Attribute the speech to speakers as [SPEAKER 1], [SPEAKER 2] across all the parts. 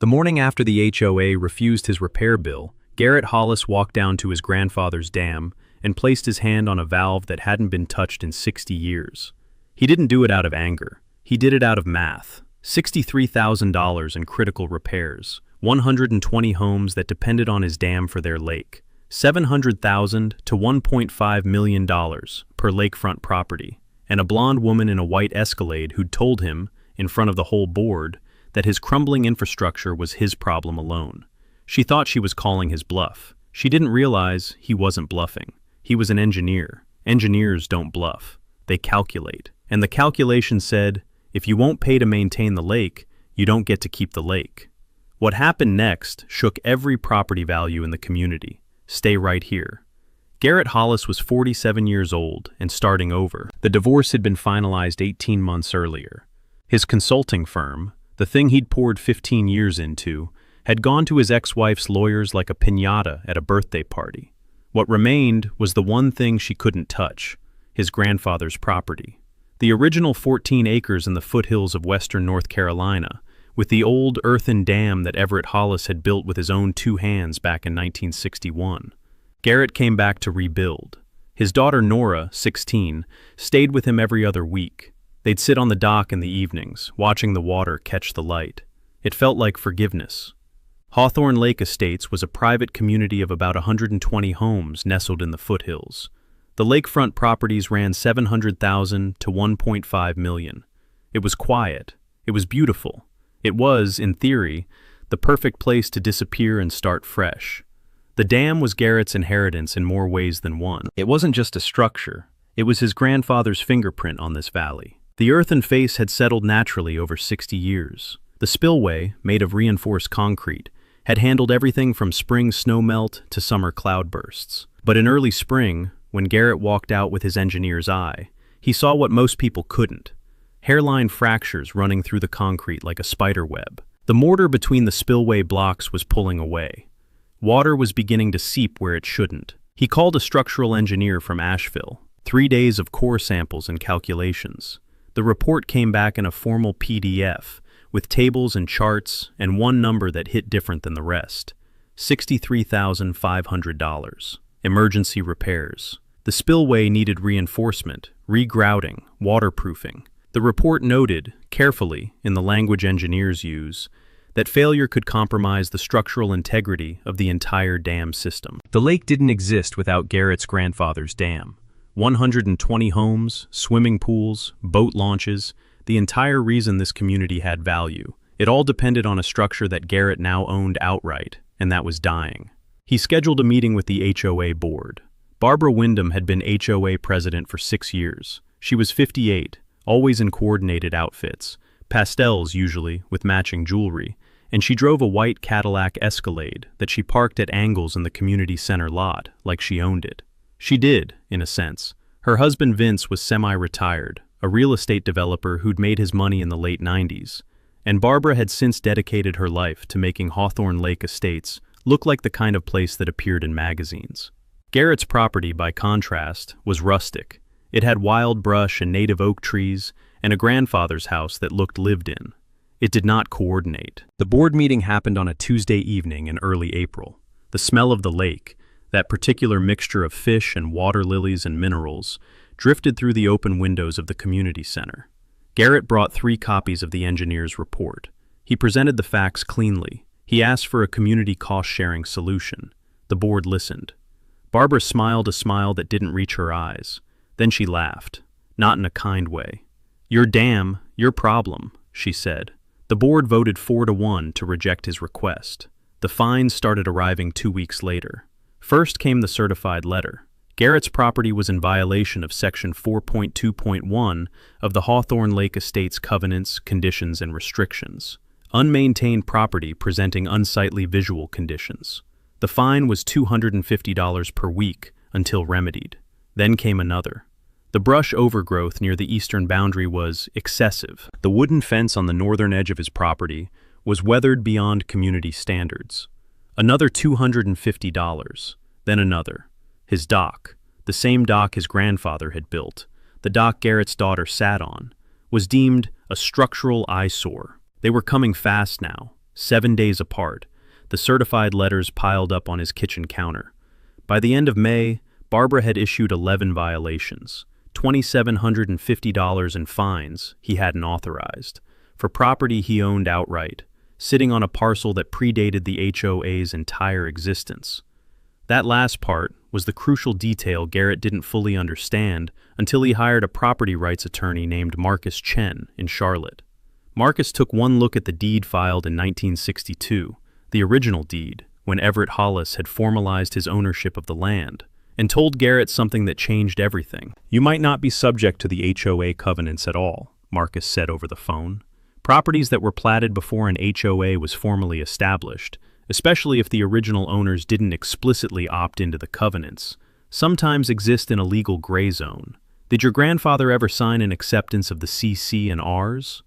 [SPEAKER 1] The morning after the HOA refused his repair bill, Garrett Hollis walked down to his grandfather's dam and placed his hand on a valve that hadn't been touched in 60 years. He didn't do it out of anger. He did it out of math. $63,000 in critical repairs, 120 homes that depended on his dam for their lake, $700,000 to $1.5 million per lakefront property, and a blonde woman in a white Escalade who'd told him, in front of the whole board, that his crumbling infrastructure was his problem alone. She thought she was calling his bluff. She didn't realize he wasn't bluffing. He was an engineer. Engineers don't bluff. They calculate. And the calculation said, if you won't pay to maintain the lake, you don't get to keep the lake. What happened next shook every property value in the community. Stay right here. Garrett Hollis was 47 years old and starting over. The divorce had been finalized 18 months earlier. His consulting firm, the thing he'd poured 15 years into, had gone to his ex-wife's lawyers like a piñata at a birthday party. What remained was the one thing she couldn't touch, his grandfather's property. The original 14 acres in the foothills of western North Carolina, with the old earthen dam that Everett Hollis had built with his own two hands back in 1961. Garrett came back to rebuild. His daughter Nora, 16, stayed with him every other week. They'd sit on the dock in the evenings, watching the water catch the light. It felt like forgiveness. Hawthorne Lake Estates was a private community of about 120 homes nestled in the foothills. The lakefront properties ran $700,000 to $1.5 million. It was quiet. It was beautiful. It was, in theory, the perfect place to disappear and start fresh. The dam was Garrett's inheritance in more ways than one. It wasn't just a structure. It was his grandfather's fingerprint on this valley. The earthen face had settled naturally over 60 years. The spillway, made of reinforced concrete, had handled everything from spring snowmelt to summer cloudbursts. But in early spring, when Garrett walked out with his engineer's eye, he saw what most people couldn't: hairline fractures running through the concrete like a spider web. The mortar between the spillway blocks was pulling away. Water was beginning to seep where it shouldn't. He called a structural engineer from Asheville. 3 days of core samples and calculations. The report came back in a formal PDF, with tables and charts and one number that hit different than the rest: $63,500. Emergency repairs. The spillway needed reinforcement, regrouting, waterproofing. The report noted, carefully, in the language engineers use, that failure could compromise the structural integrity of the entire dam system. The lake didn't exist without Garrett's grandfather's dam. 120 homes, swimming pools, boat launches, the entire reason this community had value. It all depended on a structure that Garrett now owned outright, and that was dying. He scheduled a meeting with the HOA board. Barbara Wyndham had been HOA president for 6 years. She was 58, always in coordinated outfits, pastels usually, with matching jewelry, and she drove a white Cadillac Escalade that she parked at angles in the community center lot, like she owned it. She did, in a sense. Her husband Vince was semi-retired, a real estate developer who'd made his money in the late 90s, and Barbara had since dedicated her life to making Hawthorne Lake Estates look like the kind of place that appeared in magazines. Garrett's property, by contrast, was rustic. It had wild brush and native oak trees, and a grandfather's house that looked lived in. It did not coordinate. The board meeting happened on a Tuesday evening in early April. The smell of the lake, that particular mixture of fish and water lilies and minerals, drifted through the open windows of the community center. Garrett brought 3 copies of the engineer's report. He presented the facts cleanly. He asked for a community cost-sharing solution. The board listened. Barbara smiled a smile that didn't reach her eyes. Then she laughed, not in a kind way. "Your dam, your problem," she said. The board voted 4-1 to reject his request. The fines started arriving 2 weeks later. First came the certified letter. Garrett's property was in violation of Section 4.2.1 of the Hawthorne Lake Estates Covenants, Conditions, and Restrictions. Unmaintained property presenting unsightly visual conditions. The fine was $250 per week until remedied. Then came another. The brush overgrowth near the eastern boundary was excessive. The wooden fence on the northern edge of his property was weathered beyond community standards. Another $250. Then another. His dock, the same dock his grandfather had built, the dock Garrett's daughter sat on, was deemed a structural eyesore. They were coming fast now. 7 days apart, the certified letters piled up on his kitchen counter. By the end of May, Barbara had issued 11 violations, $2,750 in fines he hadn't authorized, for property he owned outright, sitting on a parcel that predated the HOA's entire existence. That last part was the crucial detail Garrett didn't fully understand until he hired a property rights attorney named Marcus Chen in Charlotte. Marcus took one look at the deed filed in 1962, the original deed, when Everett Hollis had formalized his ownership of the land, and told Garrett something that changed everything. "You might not be subject to the HOA covenants at all," Marcus said over the phone. "Properties that were platted before an HOA was formally established, especially if the original owners didn't explicitly opt into the covenants, sometimes exist in a legal gray zone. Did your grandfather ever sign an acceptance of the CC and Rs?"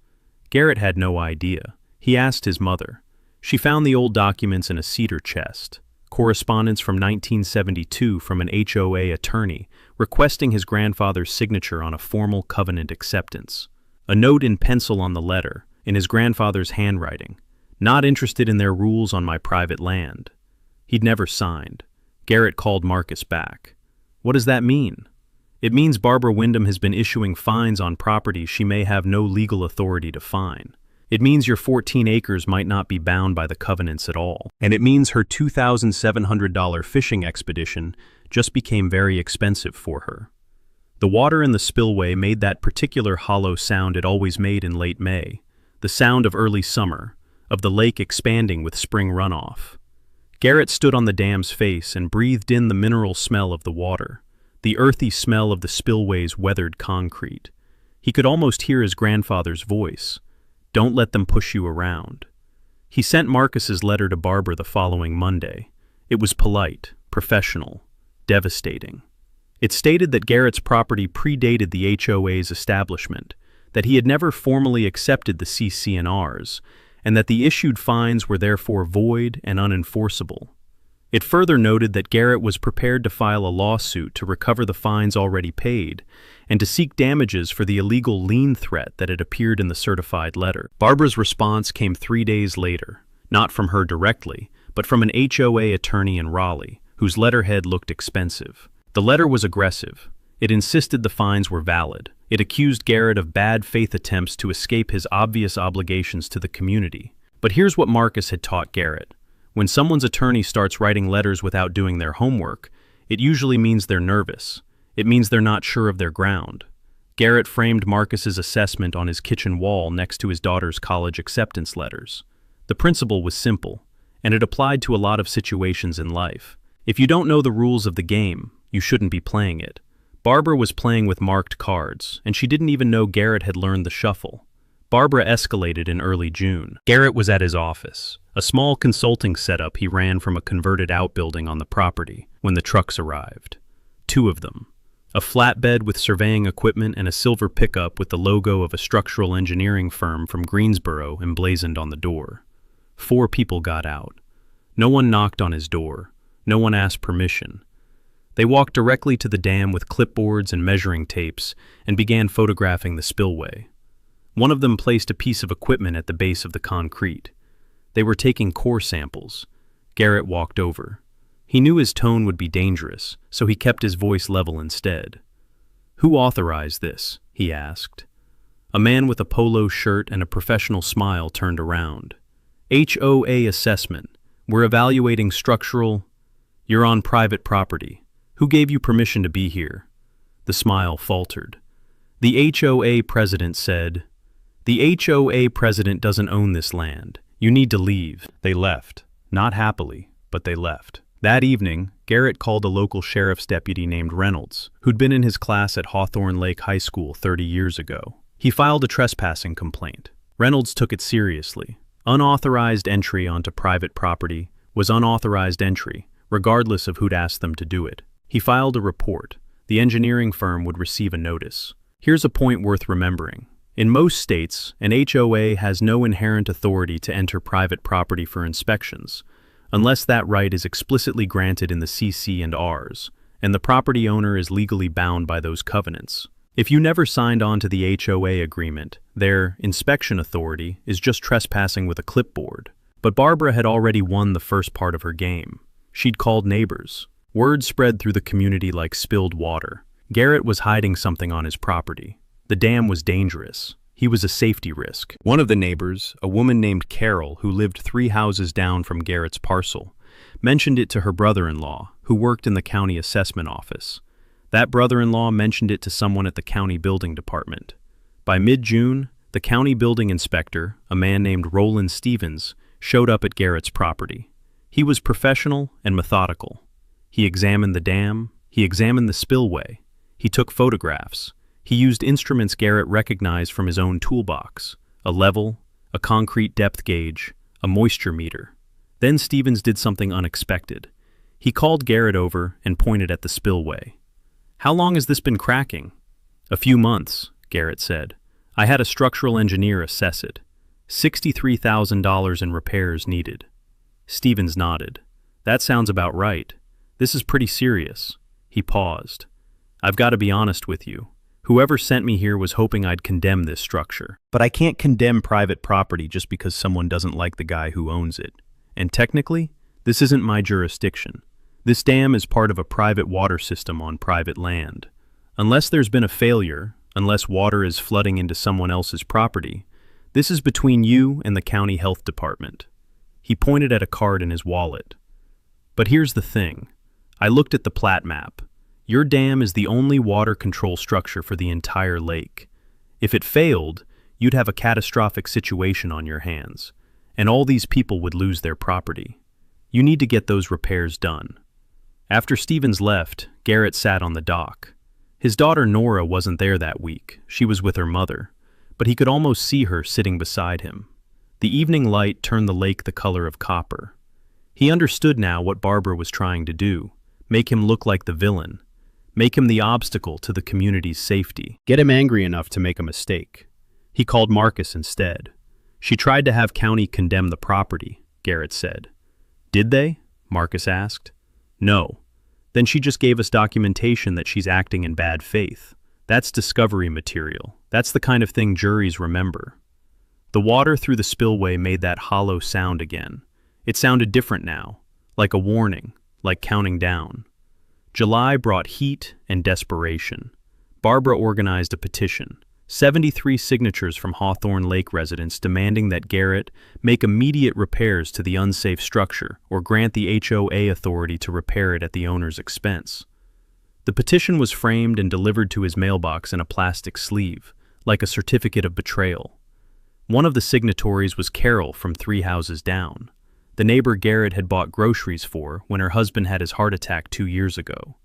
[SPEAKER 1] Garrett had no idea. He asked his mother. She found the old documents in a cedar chest, correspondence from 1972 from an HOA attorney requesting his grandfather's signature on a formal covenant acceptance. A note in pencil on the letter, in his grandfather's handwriting, "Not interested in their rules on my private land." He'd never signed. Garrett called Marcus back. "What does that mean?" "It means Barbara Wyndham has been issuing fines on properties she may have no legal authority to fine. It means your 14 acres might not be bound by the covenants at all. And it means her $2,700 fishing expedition just became very expensive for her." The water in the spillway made that particular hollow sound it always made in late May, the sound of early summer, of the lake expanding with spring runoff. Garrett stood on the dam's face and breathed in the mineral smell of the water, the earthy smell of the spillway's weathered concrete. He could almost hear his grandfather's voice. "Don't let them push you around." He sent Marcus's letter to Barbara the following Monday. It was polite, professional, devastating. It stated that Garrett's property predated the HOA's establishment, that he had never formally accepted the CC&Rs, and that the issued fines were therefore void and unenforceable. It further noted that Garrett was prepared to file a lawsuit to recover the fines already paid and to seek damages for the illegal lien threat that had appeared in the certified letter. Barbara's response came 3 days later, not from her directly, but from an HOA attorney in Raleigh, whose letterhead looked expensive. The letter was aggressive. It insisted the fines were valid. It accused Garrett of bad faith attempts to escape his obvious obligations to the community. But here's what Marcus had taught Garrett. When someone's attorney starts writing letters without doing their homework, it usually means they're nervous. It means they're not sure of their ground. Garrett framed Marcus's assessment on his kitchen wall next to his daughter's college acceptance letters. The principle was simple, and it applied to a lot of situations in life. If you don't know the rules of the game, you shouldn't be playing it. Barbara was playing with marked cards, and she didn't even know Garrett had learned the shuffle. Barbara escalated in early June. Garrett was at his office, a small consulting setup he ran from a converted outbuilding on the property, when the trucks arrived. 2 of them. A flatbed with surveying equipment and a silver pickup with the logo of a structural engineering firm from Greensboro emblazoned on the door. 4 people got out. No one knocked on his door. No one asked permission. They walked directly to the dam with clipboards and measuring tapes and began photographing the spillway. One of them placed a piece of equipment at the base of the concrete. They were taking core samples. Garrett walked over. He knew his tone would be dangerous, so he kept his voice level instead. "Who authorized this?" he asked. A man with a polo shirt and a professional smile turned around. "HOA assessment. We're evaluating structural..." "You're on private property. Who gave you permission to be here?" The smile faltered. "The HOA president said..." "The HOA president doesn't own this land. You need to leave." They left. Not happily, but they left. That evening, Garrett called a local sheriff's deputy named Reynolds, who'd been in his class at Hawthorne Lake High School 30 years ago. He filed a trespassing complaint. Reynolds took it seriously. Unauthorized entry onto private property was unauthorized entry, regardless of who'd asked them to do it. He filed a report. The engineering firm would receive a notice. Here's a point worth remembering. In most states, an HOA has no inherent authority to enter private property for inspections, unless that right is explicitly granted in the CC&Rs, and the property owner is legally bound by those covenants. If you never signed on to the HOA agreement, their inspection authority is just trespassing with a clipboard. But Barbara had already won the first part of her game. She'd called neighbors. Word spread through the community like spilled water. Garrett was hiding something on his property. The dam was dangerous. He was a safety risk. One of the neighbors, a woman named Carol who lived 3 houses down from Garrett's parcel, mentioned it to her brother-in-law, who worked in the county assessment office. That brother-in-law mentioned it to someone at the county building department. By mid-June, the county building inspector, a man named Roland Stevens, showed up at Garrett's property. He was professional and methodical. He examined the dam, he examined the spillway, he took photographs. He used instruments Garrett recognized from his own toolbox, a level, a concrete depth gauge, a moisture meter. Then Stevens did something unexpected. He called Garrett over and pointed at the spillway. "How long has this been cracking?" "A few months," Garrett said. "I had a structural engineer assess it. $63,000 in repairs needed." Stevens nodded. "That sounds about right. This is pretty serious." He paused. "I've got to be honest with you. Whoever sent me here was hoping I'd condemn this structure. But I can't condemn private property just because someone doesn't like the guy who owns it. And technically, this isn't my jurisdiction. This dam is part of a private water system on private land. Unless there's been a failure, unless water is flooding into someone else's property, this is between you and the county health department." He pointed at a card in his wallet. "But here's the thing. I looked at the plat map. Your dam is the only water control structure for the entire lake. If it failed, you'd have a catastrophic situation on your hands, and all these people would lose their property. You need to get those repairs done." After Stevens left, Garrett sat on the dock. His daughter Nora wasn't there that week. She was with her mother, but he could almost see her sitting beside him. The evening light turned the lake the color of copper. He understood now what Barbara was trying to do, make him look like the villain. Make him the obstacle to the community's safety. Get him angry enough to make a mistake. He called Marcus instead. "She tried to have county condemn the property," Garrett said. "Did they?" Marcus asked. "No. Then she just gave us documentation that she's acting in bad faith. That's discovery material. That's the kind of thing juries remember." The water through the spillway made that hollow sound again. It sounded different now, like a warning, like counting down. July brought heat and desperation. Barbara organized a petition, 73 signatures from Hawthorne Lake residents demanding that Garrett make immediate repairs to the unsafe structure or grant the HOA authority to repair it at the owner's expense. The petition was framed and delivered to his mailbox in a plastic sleeve, like a certificate of betrayal. One of the signatories was Carol from 3 houses down, the neighbor Garrett had bought groceries for when her husband had his heart attack 2 years ago.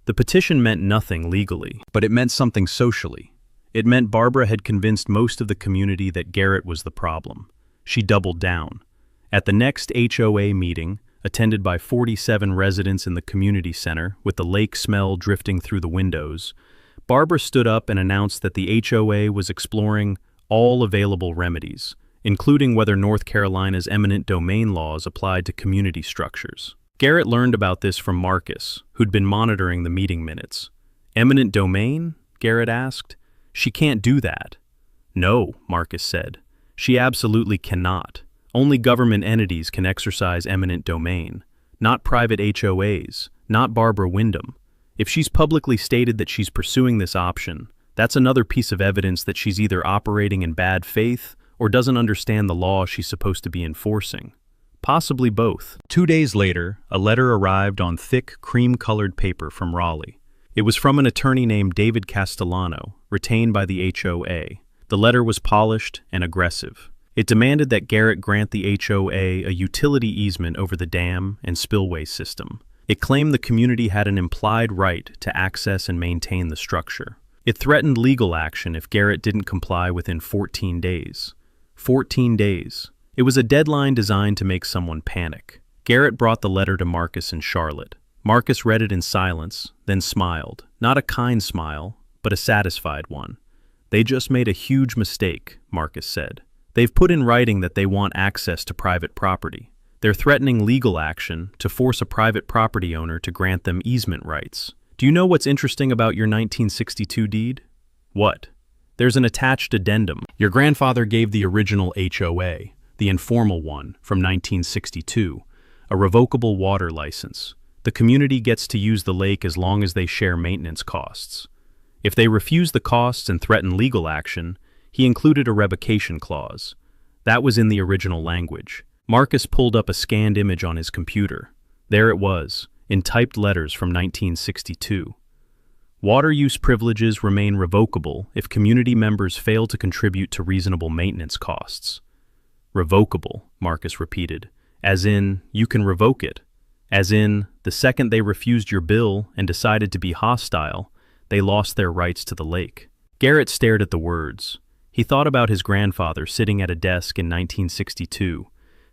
[SPEAKER 1] The petition meant nothing legally, but it meant something socially. It meant Barbara had convinced most of the community that Garrett was the problem. She doubled down. At the next HOA meeting, attended by 47 residents in the community center with the lake smell drifting through the windows, Barbara stood up and announced that the HOA was exploring all available remedies, including whether North Carolina's eminent domain laws applied to community structures. Garrett learned about this from Marcus, who'd been monitoring the meeting minutes. "Eminent domain?" Garrett asked. "She can't do that." "No," Marcus said. "She absolutely cannot. Only government entities can exercise eminent domain, not private HOAs, not Barbara Wyndham. If she's publicly stated that she's pursuing this option, that's another piece of evidence that she's either operating in bad faith or doesn't understand the law she's supposed to be enforcing. Possibly both." 2 days later, a letter arrived on thick, cream-colored paper from Raleigh. It was from an attorney named David Castellano, retained by the HOA. The letter was polished and aggressive. It demanded that Garrett grant the HOA a utility easement over the dam and spillway system. It claimed the community had an implied right to access and maintain the structure. It threatened legal action if Garrett didn't comply within 14 days. 14 days. It was a deadline designed to make someone panic. Garrett brought the letter to Marcus and Charlotte. Marcus read it in silence, then smiled. Not a kind smile, but a satisfied one. "They just made a huge mistake," Marcus said. "They've put in writing that they want access to private property. They're threatening legal action to force a private property owner to grant them easement rights. Do you know what's interesting about your 1962 deed?" "What?" "There's an attached addendum. Your grandfather gave the original HOA, the informal one from 1962, a revocable water license. The community gets to use the lake as long as they share maintenance costs. If they refuse the costs and threaten legal action, he included a revocation clause. That was in the original language. Marcus pulled up a scanned image on his computer. There it was, in typed letters from 1962. Water use privileges remain revocable if community members fail to contribute to reasonable maintenance costs. Revocable, Marcus repeated, as in, you can revoke it. As in, the second they refused your bill and decided to be hostile, they lost their rights to the lake. Garrett stared at the words. He thought about his grandfather sitting at a desk in 1962,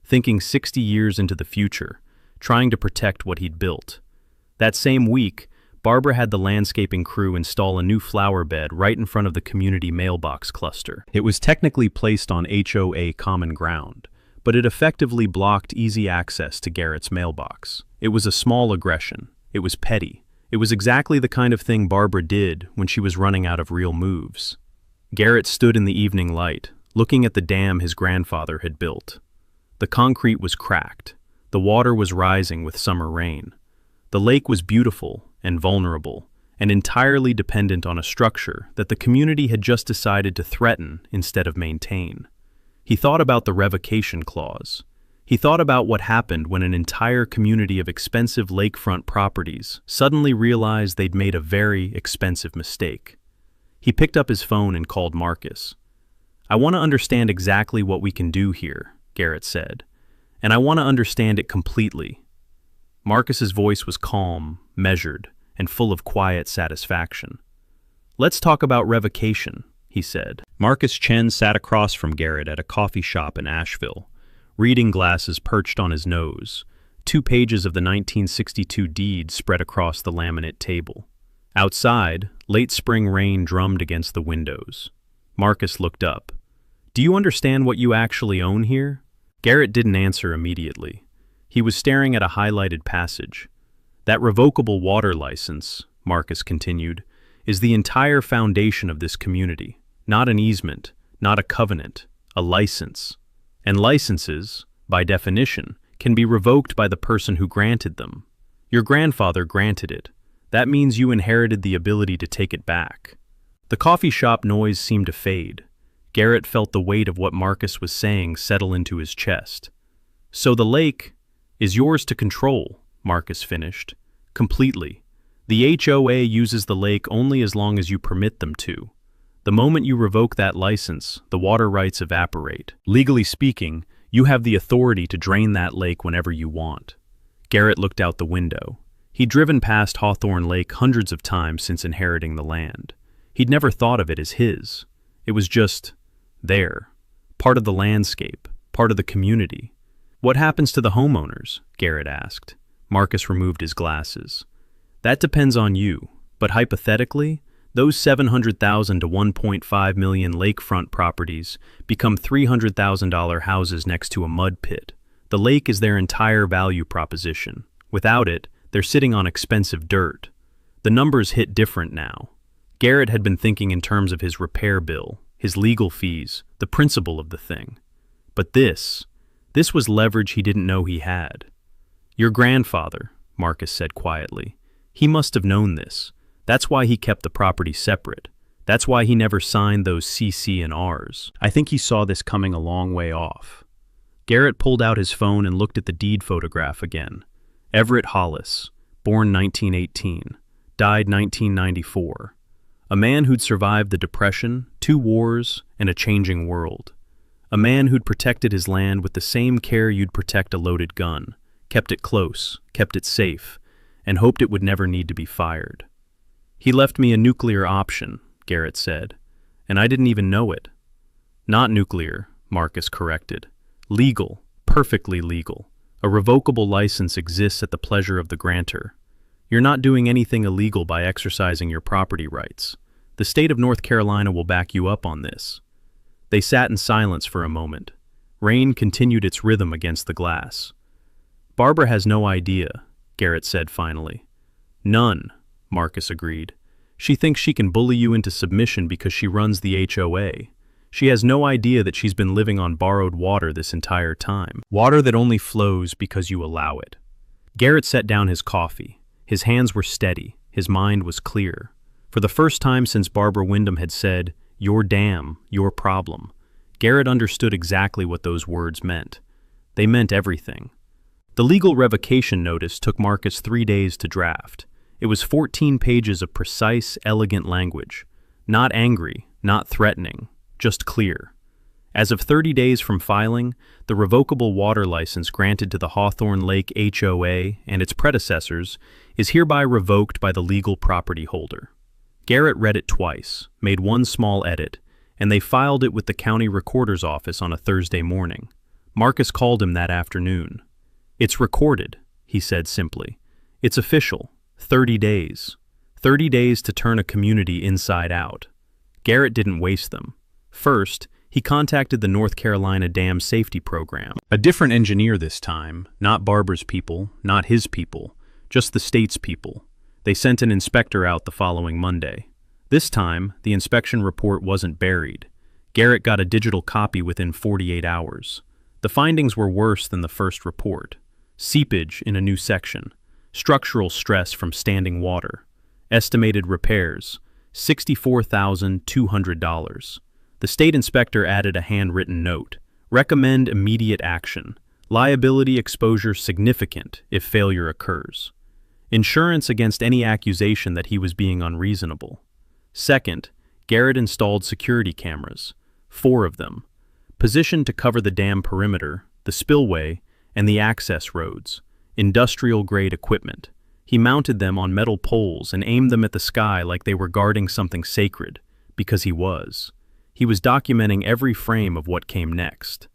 [SPEAKER 1] thinking 60 years into the future, trying to protect what he'd built. That same week, Barbara had the landscaping crew install a new flower bed right in front of the community mailbox cluster. It was technically placed on HOA common ground, but it effectively blocked easy access to Garrett's mailbox. It was a small aggression. It was petty. It was exactly the kind of thing Barbara did when she was running out of real moves. Garrett stood in the evening light, looking at the dam his grandfather had built. The concrete was cracked. The water was rising with summer rain. The lake was beautiful and vulnerable, and entirely dependent on a structure that the community had just decided to threaten instead of maintain. He thought about the revocation clause. He thought about what happened when an entire community of expensive lakefront properties suddenly realized they'd made a very expensive mistake. He picked up his phone and called Marcus. "I want to understand exactly what we can do here," Garrett said, "and I want to understand it completely." Marcus's voice was calm, measured, and full of quiet satisfaction. "Let's talk about revocation," he said. Marcus Chen sat across from Garrett at a coffee shop in Asheville, reading glasses perched on his nose, 2 pages of the 1962 deed spread across the laminate table. Outside, late spring rain drummed against the windows. Marcus looked up. "Do you understand what you actually own here?" Garrett didn't answer immediately. He was staring at a highlighted passage. "That revocable water license," Marcus continued, "is the entire foundation of this community. Not an easement, not a covenant, a license. And licenses, by definition, can be revoked by the person who granted them. Your grandfather granted it. That means you inherited the ability to take it back." The coffee shop noise seemed to fade. Garrett felt the weight of what Marcus was saying settle into his chest. "So the lake is yours to control," Marcus finished. "Completely. The HOA uses the lake only as long as you permit them to. The moment you revoke that license, the water rights evaporate. Legally speaking, you have the authority to drain that lake whenever you want." Garrett looked out the window. He'd driven past Hawthorne Lake hundreds of times since inheriting the land. He'd never thought of it as his. It was just there, part of the landscape, part of the community. "What happens to the homeowners?" Garrett asked. Marcus removed his glasses. "That depends on you, but hypothetically, those 700,000 to 1.5 million lakefront properties become $300,000 houses next to a mud pit. The lake is their entire value proposition. Without it, they're sitting on expensive dirt. The numbers hit different now." Garrett had been thinking in terms of his repair bill, his legal fees, the principle of the thing. But this was leverage he didn't know he had. "Your grandfather," Marcus said quietly. "He must have known this. That's why he kept the property separate. That's why he never signed those CC&Rs. I think he saw this coming a long way off." Garrett pulled out his phone and looked at the deed photograph again. Everett Hollis, born 1918, died 1994. A man who'd survived the Depression, 2 wars, and a changing world. A man who'd protected his land with the same care you'd protect a loaded gun, kept it close, kept it safe, and hoped it would never need to be fired. "He left me a nuclear option," Garrett said, "and I didn't even know it." "Not nuclear," Marcus corrected. "Legal, perfectly legal. A revocable license exists at the pleasure of the grantor. You're not doing anything illegal by exercising your property rights. The state of North Carolina will back you up on this." They sat in silence for a moment. Rain continued its rhythm against the glass. "Barbara has no idea," Garrett said finally. "None," Marcus agreed. "She thinks she can bully you into submission because she runs the HOA. She has no idea that she's been living on borrowed water this entire time. Water that only flows because you allow it. Garrett set down his coffee. His hands were steady. His mind was clear. For the first time since Barbara Wyndham had said, "Your dam, your problem," Garrett understood exactly what those words meant. They meant everything. The legal revocation notice took Marcus 3 days to draft. It was 14 pages of precise, elegant language. Not angry, not threatening, just clear. As of 30 days from filing, the revocable water license granted to the Hawthorne Lake HOA and its predecessors is hereby revoked by the legal property holder. Garrett read it twice, made one small edit, and they filed it with the county recorder's office on a Thursday morning. Marcus called him that afternoon. "It's recorded," he said simply. "It's official. 30 days. 30 days to turn a community inside out." Garrett didn't waste them. First, he contacted the North Carolina Dam Safety Program. A different engineer this time, not Barbara's people, not his people, just the state's people. They sent an inspector out the following Monday. This time, the inspection report wasn't buried. Garrett got a digital copy within 48 hours. The findings were worse than the first report. Seepage in a new section, structural stress from standing water, estimated repairs, $64,200. The state inspector added a handwritten note. Recommend immediate action. Liability exposure significant if failure occurs. Insurance against any accusation that he was being unreasonable. Second, Garrett installed security cameras, 4 of them, positioned to cover the dam perimeter, the spillway, and the access roads. Industrial-grade equipment. He mounted them on metal poles and aimed them at the sky like they were guarding something sacred, because he was. He was documenting every frame of what came next.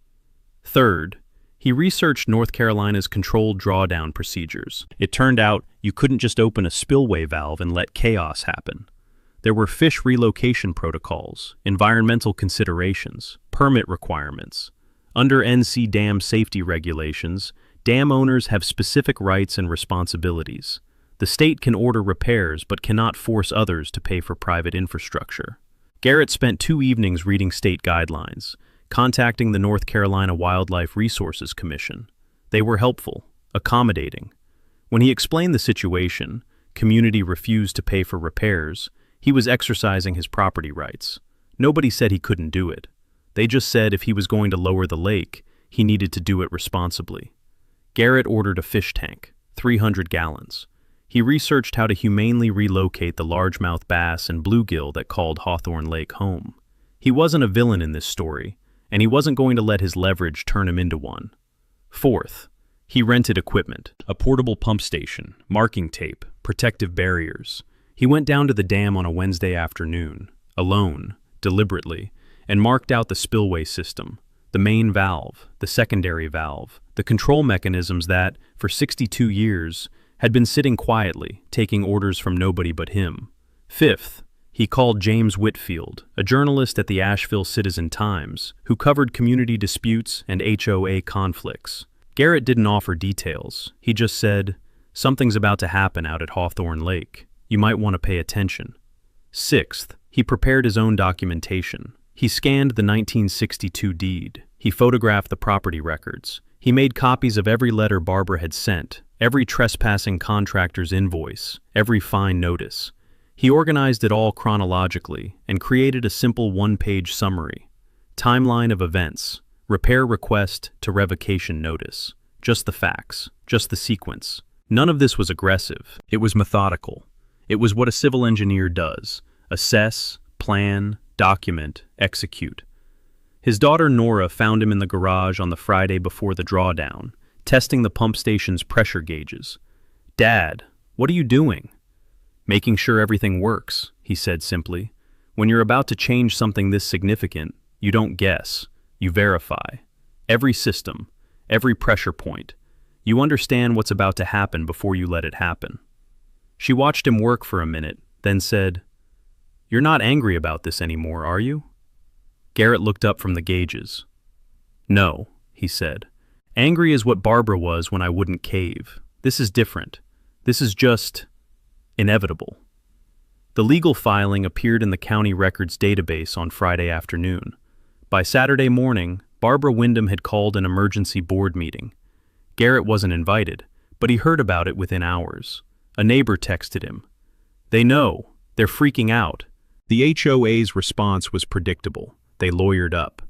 [SPEAKER 1] Third, he researched North Carolina's controlled drawdown procedures. It turned out you couldn't just open a spillway valve and let chaos happen. There were fish relocation protocols, environmental considerations, permit requirements. Under NC dam safety regulations, dam owners have specific rights and responsibilities. The state can order repairs but cannot force others to pay for private infrastructure. Garrett spent 2 evenings reading state guidelines, contacting the North Carolina Wildlife Resources Commission. They were helpful, accommodating. When he explained the situation, community refused to pay for repairs, he was exercising his property rights. Nobody said he couldn't do it. They just said if he was going to lower the lake, he needed to do it responsibly. Garrett ordered a fish tank, 300 gallons. He researched how to humanely relocate the largemouth bass and bluegill that called Hawthorne Lake home. He wasn't a villain in this story, and he wasn't going to let his leverage turn him into one. Fourth, he rented equipment, a portable pump station, marking tape, protective barriers. He went down to the dam on a Wednesday afternoon, alone, deliberately, and marked out the spillway system, the main valve, the secondary valve, the control mechanisms that, for 62 years, had been sitting quietly, taking orders from nobody but him. Fifth, he called James Whitfield, a journalist at the Asheville Citizen-Times, who covered community disputes and HOA conflicts. Garrett didn't offer details. He just said, "Something's about to happen out at Hawthorne Lake. You might want to pay attention." Sixth, he prepared his own documentation. He scanned the 1962 deed. He photographed the property records. He made copies of every letter Barbara had sent, every trespassing contractor's invoice, every fine notice. He organized it all chronologically and created a simple 1-page summary. Timeline of events, repair request to revocation notice. Just the facts, just the sequence. None of this was aggressive. It was methodical. It was what a civil engineer does: assess, plan, document, execute. His daughter Nora found him in the garage on the Friday before the drawdown, testing the pump station's pressure gauges. "Dad, what are you doing?" "Making sure everything works," he said simply. "When you're about to change something this significant, you don't guess, you verify. Every system, every pressure point. You understand what's about to happen before you let it happen." She watched him work for a minute, then said, "You're not angry about this anymore, are you?" Garrett looked up from the gauges. "No," he said. "Angry is what Barbara was when I wouldn't cave. This is different. This is just inevitable." The legal filing appeared in the county records database on Friday afternoon. By Saturday morning, Barbara Wyndham had called an emergency board meeting. Garrett wasn't invited, but he heard about it within hours. A neighbor texted him. "They know. They're freaking out." The HOA's response was predictable. They lawyered up.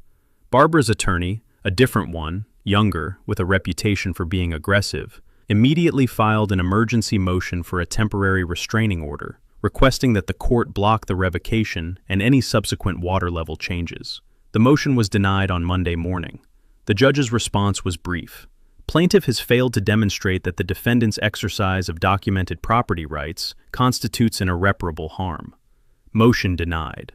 [SPEAKER 1] Barbara's attorney, a different one, younger, with a reputation for being aggressive, immediately filed an emergency motion for a temporary restraining order, requesting that the court block the revocation and any subsequent water level changes. The motion was denied on Monday morning. The judge's response was brief. Plaintiff has failed to demonstrate that the defendant's exercise of documented property rights constitutes an irreparable harm. Motion denied.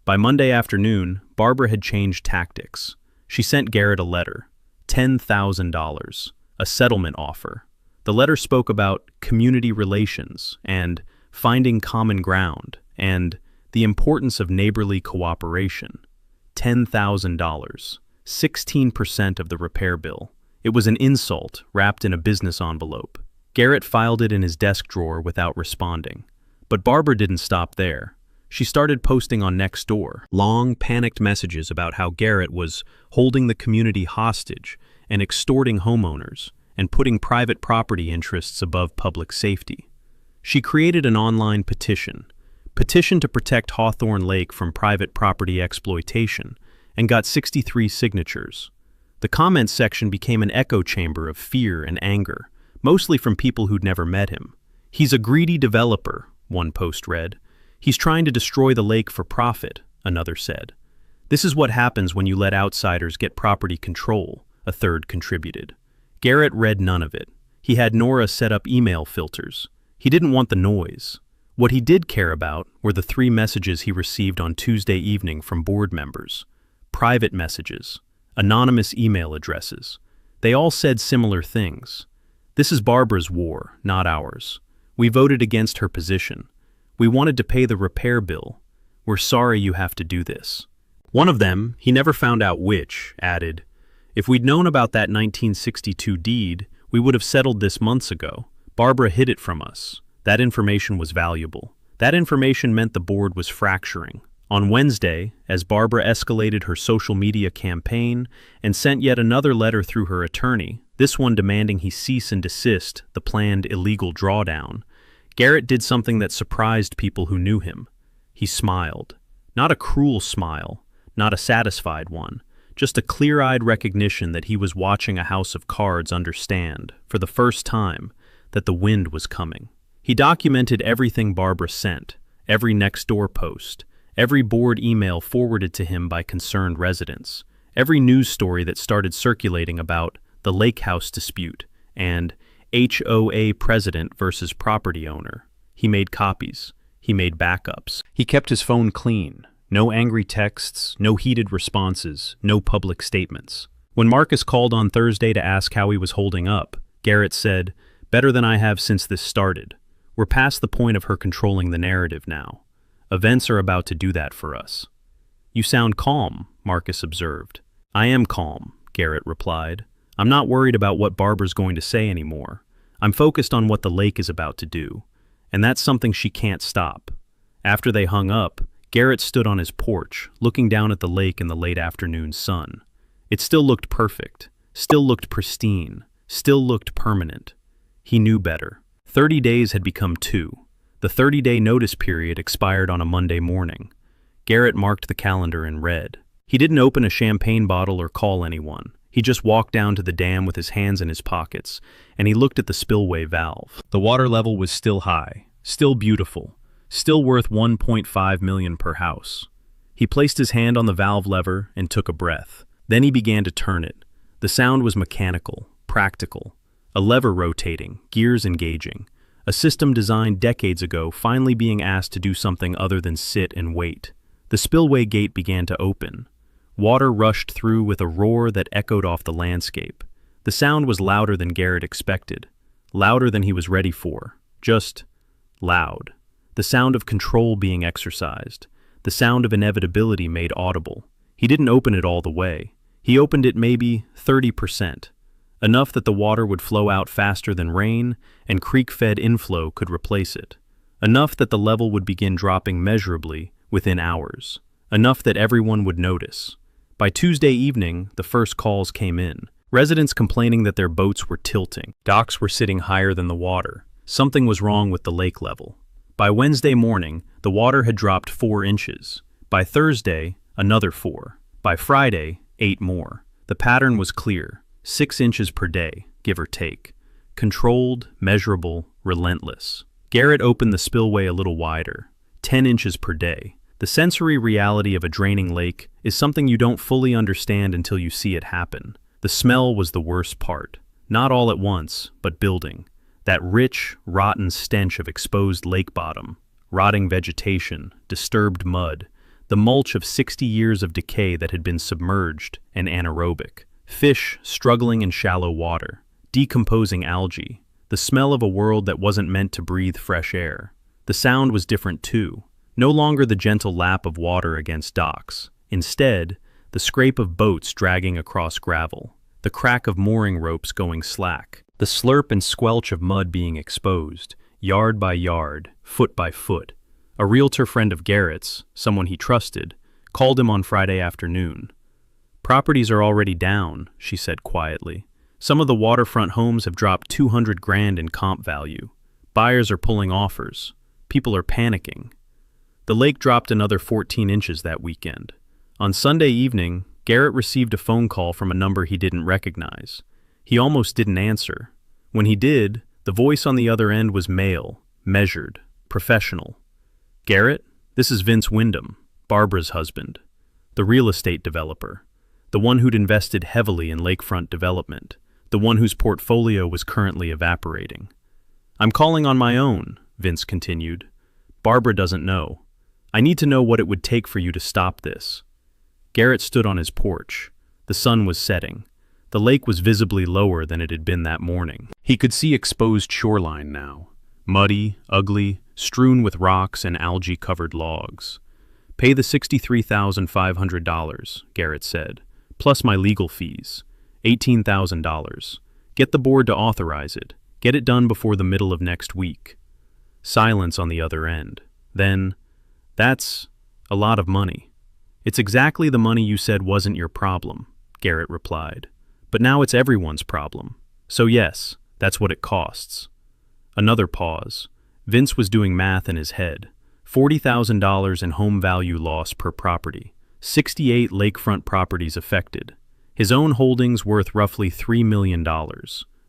[SPEAKER 1] By Monday afternoon, Barbara had changed tactics. She sent Garrett a letter, $10,000, a settlement offer. The letter spoke about community relations and finding common ground and the importance of neighborly cooperation. $10,000, 16% of the repair bill. It was an insult wrapped in a business envelope. Garrett filed it in his desk drawer without responding. But Barbara didn't stop there. She started posting on Nextdoor long, panicked messages about how Garrett was holding the community hostage and extorting homeowners and putting private property interests above public safety. She created an online petition to protect Hawthorne Lake from private property exploitation, and got 63 signatures. The comments section became an echo chamber of fear and anger, mostly from people who'd never met him. "He's a greedy developer," one post read. "He's trying to destroy the lake for profit," another said. "This is what happens when you let outsiders get property control," a third contributed. Garrett read none of it. He had Nora set up email filters. He didn't want the noise. What he did care about were the 3 messages he received on Tuesday evening from board members. Private messages, anonymous email addresses. They all said similar things. "This is Barbara's war, not ours. We voted against her position. We wanted to pay the repair bill. We're sorry you have to do this." One of them, he never found out which, added, "If we'd known about that 1962 deed, we would have settled this months ago. Barbara hid it from us. That information was valuable. That information meant the board was fracturing." On Wednesday, as Barbara escalated her social media campaign and sent yet another letter through her attorney, this one demanding he cease and desist the planned illegal drawdown, Garrett did something that surprised people who knew him. He smiled. Not a cruel smile, not a satisfied one, just a clear-eyed recognition that he was watching a house of cards understand, for the first time, that the wind was coming. He documented everything Barbara sent, every Nextdoor post, every board email forwarded to him by concerned residents, every news story that started circulating about the lake house dispute and HOA president versus property owner. He made copies. He made backups. He kept his phone clean. No angry texts, no heated responses, no public statements. When Marcus called on Thursday to ask how he was holding up, Garrett said, "Better than I have since this started. We're past the point of her controlling the narrative now. Events are about to do that for us." "You sound calm," Marcus observed. "I am calm," Garrett replied. "I'm not worried about what Barbara's going to say anymore. I'm focused on what the lake is about to do, and that's something she can't stop." After they hung up, Garrett stood on his porch, looking down at the lake in the late afternoon sun. It still looked perfect, still looked pristine, still looked permanent. He knew better. 30 days had become 2. The 30-day notice period expired on a Monday morning. Garrett marked the calendar in red. He didn't open a champagne bottle or call anyone. He just walked down to the dam with his hands in his pockets, and he looked at the spillway valve. The water level was still high, still beautiful, still worth $1.5 million per house. He placed his hand on the valve lever and took a breath. Then he began to turn it. The sound was mechanical, practical. A lever rotating, gears engaging. A system designed decades ago finally being asked to do something other than sit and wait. The spillway gate began to open. Water rushed through with a roar that echoed off the landscape. The sound was louder than Garrett expected, louder than he was ready for, just loud. The sound of control being exercised, the sound of inevitability made audible. He didn't open it all the way. He opened it maybe 30%. Enough that the water would flow out faster than rain, and creek-fed inflow could replace it. Enough that the level would begin dropping measurably within hours. Enough that everyone would notice. By Tuesday evening, the first calls came in. Residents complaining that their boats were tilting. Docks were sitting higher than the water. Something was wrong with the lake level. By Wednesday morning, the water had dropped 4 inches. By Thursday, another 4. By Friday, 8 more. The pattern was clear: 6 inches per day, give or take. Controlled, measurable, relentless. Garrett opened the spillway a little wider. 10 inches per day. The sensory reality of a draining lake is something you don't fully understand until you see it happen. The smell was the worst part. Not all at once, but building. That rich, rotten stench of exposed lake bottom, rotting vegetation, disturbed mud, the mulch of 60 years of decay that had been submerged and anaerobic. Fish struggling in shallow water, decomposing algae, the smell of a world that wasn't meant to breathe fresh air. The sound was different too. No longer the gentle lap of water against docks. Instead, the scrape of boats dragging across gravel, the crack of mooring ropes going slack, the slurp and squelch of mud being exposed, yard by yard, foot by foot. A realtor friend of Garrett's, someone he trusted, called him on Friday afternoon. "Properties are already down," she said quietly. "Some of the waterfront homes have dropped 200 grand in comp value. Buyers are pulling offers. People are panicking." The lake dropped another 14 inches that weekend. On Sunday evening, Garrett received a phone call from a number he didn't recognize. He almost didn't answer. When he did, the voice on the other end was male, measured, professional. "Garrett, this is Vince Wyndham, Barbara's husband, the real estate developer, the one who'd invested heavily in lakefront development, the one whose portfolio was currently evaporating." "I'm calling on my own," Vince continued. "Barbara doesn't know. I need to know what it would take for you to stop this." Garrett stood on his porch. The sun was setting. The lake was visibly lower than it had been that morning. He could see exposed shoreline now, muddy, ugly, strewn with rocks and algae-covered logs. "Pay the $63,500, Garrett said, "plus my legal fees, $18,000. Get the board to authorize it. Get it done before the middle of next week." Silence on the other end. Then, "That's a lot of money." "It's exactly the money you said wasn't your problem," Garrett replied. "But now it's everyone's problem. So yes, that's what it costs." Another pause. Vince was doing math in his head. $40,000 in home value loss per property. 68 lakefront properties affected. His own holdings worth roughly $3 million.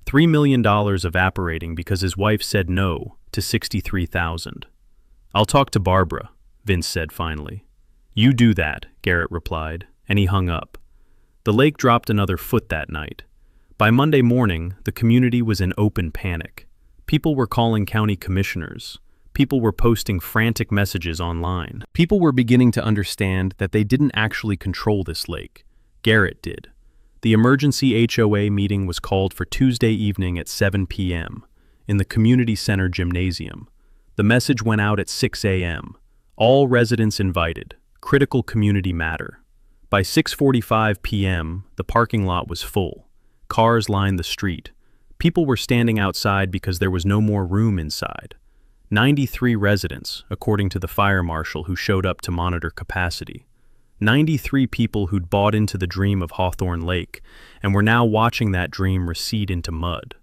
[SPEAKER 1] $3 million evaporating because his wife said no to $63,000. "I'll talk to Barbara," Vince said finally. "You do that," Garrett replied, and he hung up. The lake dropped another foot that night. By Monday morning, the community was in open panic. People were calling county commissioners. People were posting frantic messages online. People were beginning to understand that they didn't actually control this lake. Garrett did. The emergency HOA meeting was called for Tuesday evening at 7 p.m. in the community center gymnasium. The message went out at 6 a.m. All residents invited. Critical community matter. By 6:45 p.m., the parking lot was full. Cars lined the street. People were standing outside because there was no more room inside. 93 residents, according to the fire marshal who showed up to monitor capacity. 93 people who'd bought into the dream of Hawthorne Lake and were now watching that dream recede into mud.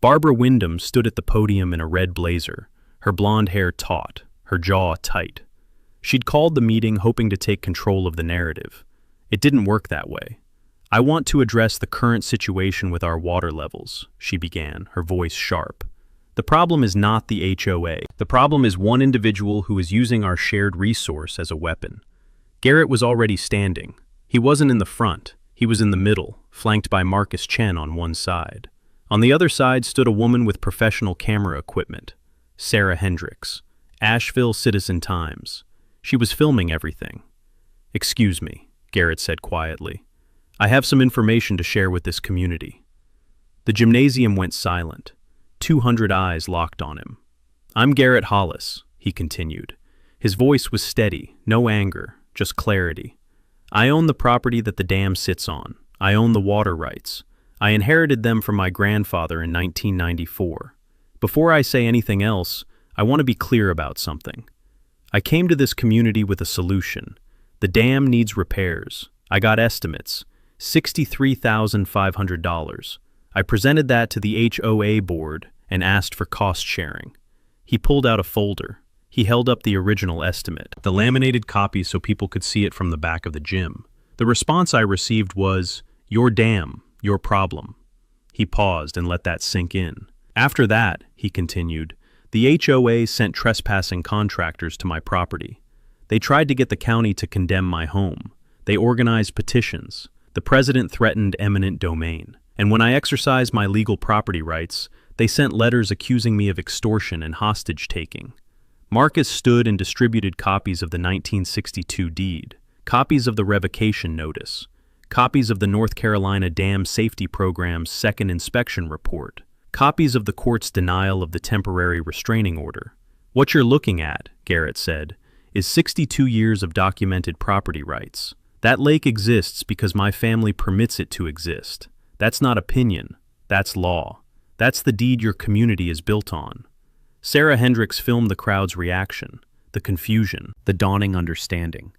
[SPEAKER 1] Barbara Wyndham stood at the podium in a red blazer, her blonde hair taut, her jaw tight. She'd called the meeting hoping to take control of the narrative. It didn't work that way. "I want to address the current situation with our water levels," she began, her voice sharp. "The problem is not the HOA. The problem is one individual who is using our shared resource as a weapon." Garrett was already standing. He wasn't in the front. He was in the middle, flanked by Marcus Chen on one side. On the other side stood a woman with professional camera equipment, Sarah Hendricks, Asheville Citizen-Times. She was filming everything. "Excuse me," Garrett said quietly. "I have some information to share with this community." The gymnasium went silent. 200 eyes locked on him. "I'm Garrett Hollis," he continued. His voice was steady, no anger, just clarity. "I own the property that the dam sits on. I own the water rights. I inherited them from my grandfather in 1994. Before I say anything else, I want to be clear about something. I came to this community with a solution. The dam needs repairs. I got estimates, $63,500. I presented that to the HOA board and asked for cost sharing. He pulled out a folder. He held up the original estimate, the laminated copy so people could see it from the back of the gym. The response I received was, "Your dam, your problem." He paused and let that sink in. After that, he continued, the HOA sent trespassing contractors to my property. They tried to get the county to condemn my home. They organized petitions. The president threatened eminent domain. And when I exercised my legal property rights, they sent letters accusing me of extortion and hostage-taking. Marcus stood and distributed copies of the 1962 deed, copies of the revocation notice, copies of the North Carolina Dam Safety Program's second inspection report, copies of the court's denial of the temporary restraining order. "What you're looking at," Garrett said, "is 62 years of documented property rights. That lake exists because my family permits it to exist. That's not opinion, that's law. That's the deed your community is built on." Sarah Hendricks filmed the crowd's reaction, the confusion, the dawning understanding.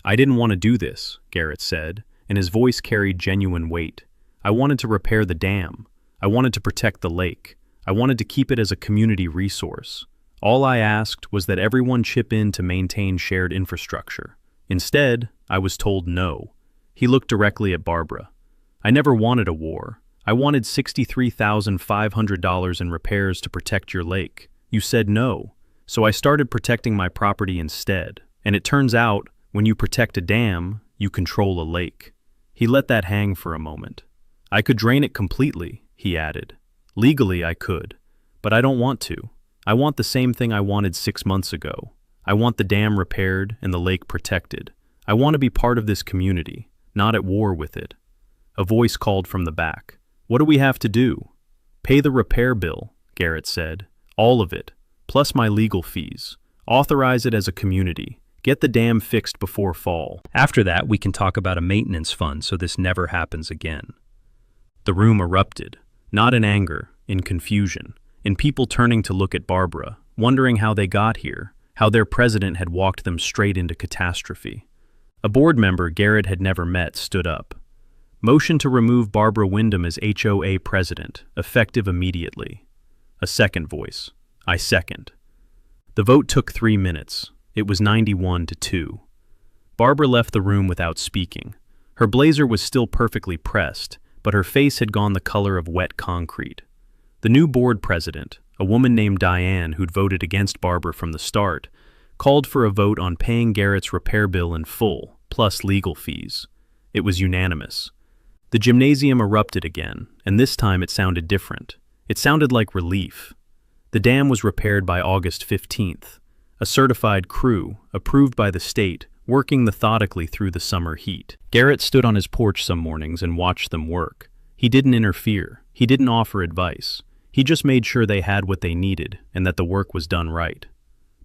[SPEAKER 1] "I didn't want to do this," Garrett said, and his voice carried genuine weight. "I wanted to repair the dam. I wanted to protect the lake. I wanted to keep it as a community resource. All I asked was that everyone chip in to maintain shared infrastructure. Instead, I was told no." He looked directly at Barbara. "I never wanted a war. I wanted $63,500 in repairs to protect your lake. You said no, so I started protecting my property instead. And it turns out, when you protect a dam, you control a lake." He let that hang for a moment. "I could drain it completely," he added. "Legally, I could, but I don't want to. I want the same thing I wanted 6 months ago. I want the dam repaired and the lake protected. I want to be part of this community, not at war with it." A voice called from the back. "What do we have to do?" "Pay the repair bill," Garrett said. "All of it, plus my legal fees. Authorize it as a community. Get the dam fixed before fall. After that, we can talk about a maintenance fund so this never happens again." The room erupted, not in anger, in confusion, in people turning to look at Barbara, wondering how they got here, how their president had walked them straight into catastrophe. A board member Garrett had never met stood up. "Motion to remove Barbara Wyndham as HOA president, effective immediately." A second voice. "I second." The vote took 3 minutes. It was 91-2. Barbara left the room without speaking. Her blazer was still perfectly pressed, but her face had gone the color of wet concrete. The new board president, a woman named Diane who'd voted against Barbara from the start, called for a vote on paying Garrett's repair bill in full, plus legal fees. It was unanimous. The gymnasium erupted again, and this time it sounded different. It sounded like relief. The dam was repaired by August 15th. A certified crew, approved by the state, working methodically through the summer heat. Garrett stood on his porch some mornings and watched them work. He didn't interfere. He didn't offer advice. He just made sure they had what they needed and that the work was done right.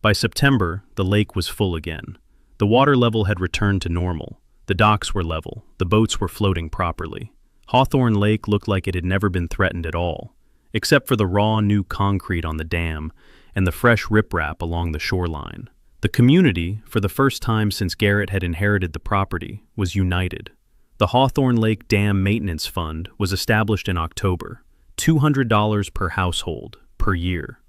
[SPEAKER 1] By September, the lake was full again. The water level had returned to normal. The docks were level. The boats were floating properly. Hawthorne Lake looked like it had never been threatened at all, except for the raw new concrete on the dam and the fresh riprap along the shoreline. The community, for the first time since Garrett had inherited the property, was united. The Hawthorne Lake Dam Maintenance Fund was established in October, $200 per household, per year.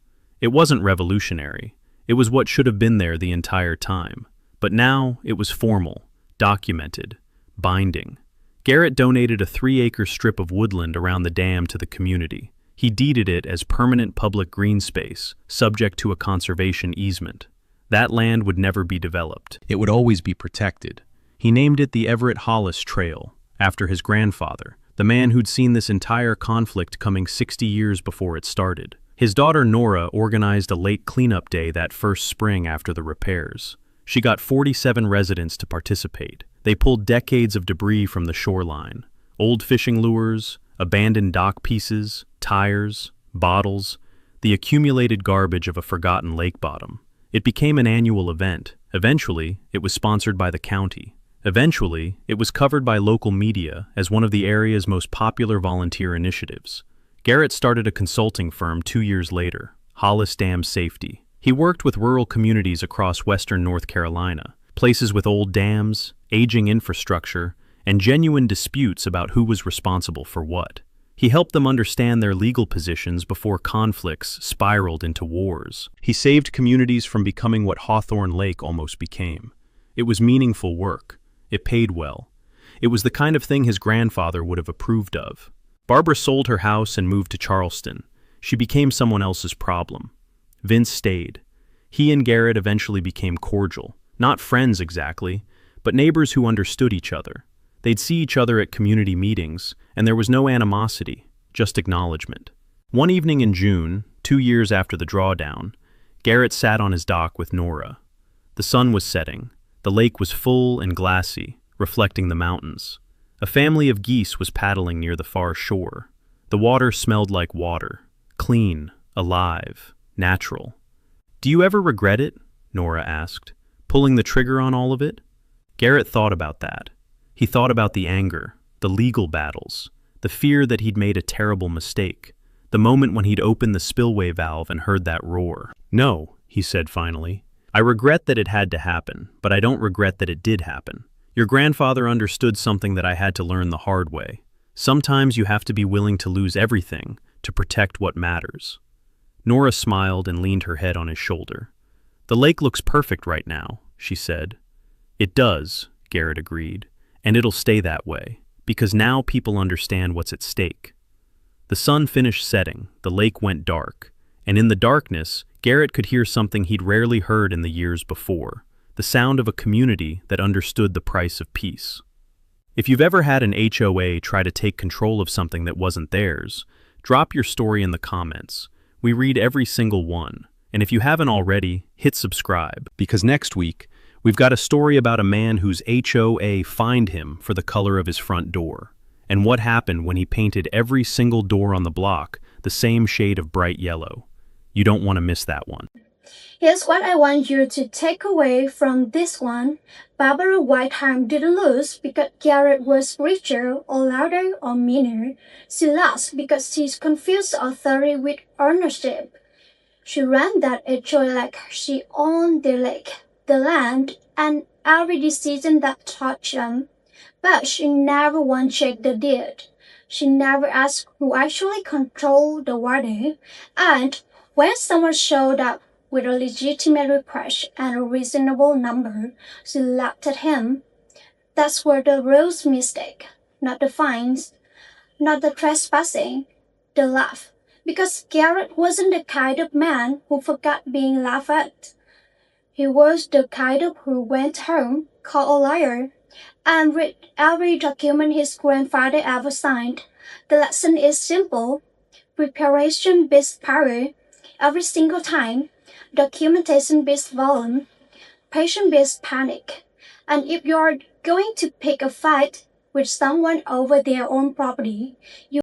[SPEAKER 1] It wasn't revolutionary. It was what should have been there the entire time. But now it was formal, documented, binding. Garrett donated a 3-acre strip of woodland around the dam to the community. He deeded it as permanent public green space, subject to a conservation easement. That land would never be developed. It would always be protected. He named it the Everett Hollis Trail, after his grandfather, the man who'd seen this entire conflict coming 60 years before it started. His daughter Nora organized a lake cleanup day that first spring after the repairs. She got 47 residents to participate. They pulled decades of debris from the shoreline. Old fishing lures, abandoned dock pieces, tires, bottles, the accumulated garbage of a forgotten lake bottom. It became an annual event. Eventually, it was sponsored by the county. Eventually, it was covered by local media as one of the area's most popular volunteer initiatives. Garrett started a consulting firm 2 years later, Hollis Dam Safety. He worked with rural communities across western North Carolina, places with old dams, aging infrastructure, and genuine disputes about who was responsible for what. He helped them understand their legal positions before conflicts spiraled into wars. He saved communities from becoming what Hawthorne Lake almost became. It was meaningful work. It paid well. It was the kind of thing his grandfather would have approved of. Barbara sold her house and moved to Charleston. She became someone else's problem. Vince stayed. He and Garrett eventually became cordial. Not friends exactly, but neighbors who understood each other. They'd see each other at community meetings, and there was no animosity, just acknowledgement. One evening in June, 2 years after the drawdown, Garrett sat on his dock with Nora. The sun was setting. The lake was full and glassy, reflecting the mountains. A family of geese was paddling near the far shore. The water smelled like water, clean, alive, natural. "Do you ever regret it?" Nora asked, "pulling the trigger on all of it?" Garrett thought about that. He thought about the anger, the legal battles, the fear that he'd made a terrible mistake, the moment when he'd opened the spillway valve and heard that roar. "No," he said finally. "I regret that it had to happen, but I don't regret that it did happen. Your grandfather understood something that I had to learn the hard way. Sometimes you have to be willing to lose everything to protect what matters." Nora smiled and leaned her head on his shoulder. "The lake looks perfect right now," she said. "It does," Garrett agreed, "and it'll stay that way, because now people understand what's at stake." The sun finished setting, the lake went dark, and in the darkness, Garrett could hear something he'd rarely heard in the years before, the sound of a community that understood the price of peace. If you've ever had an HOA try to take control of something that wasn't theirs, drop your story in the comments. We read every single one, and if you haven't already, hit subscribe, because next week, we've got a story about a man whose HOA fined him for the color of his front door, and what happened when he painted every single door on the block the same shade of bright yellow. You don't want to miss that one.
[SPEAKER 2] Here's what I want you to take away from this one. Barbara Whiteheim didn't lose because Garrett was richer or louder or meaner. She lost because she confused authority with ownership. She ran that HOA like she owned the lake, the land, and every decision that touched them. But she never once checked the deed. She never asked who actually controlled the water. And when someone showed up with a legitimate request and a reasonable number, she laughed at him. That's where the real mistake, not the fines, not the trespassing, the laugh. Because Garrett wasn't the kind of man who forgot being laughed at. He was the kind of who went home, called a lawyer, and read every document his grandfather ever signed. The lesson is simple. Preparation beats power. Every single time. Documentation beats volume. Patience beats panic. And if you're going to pick a fight with someone over their own property, you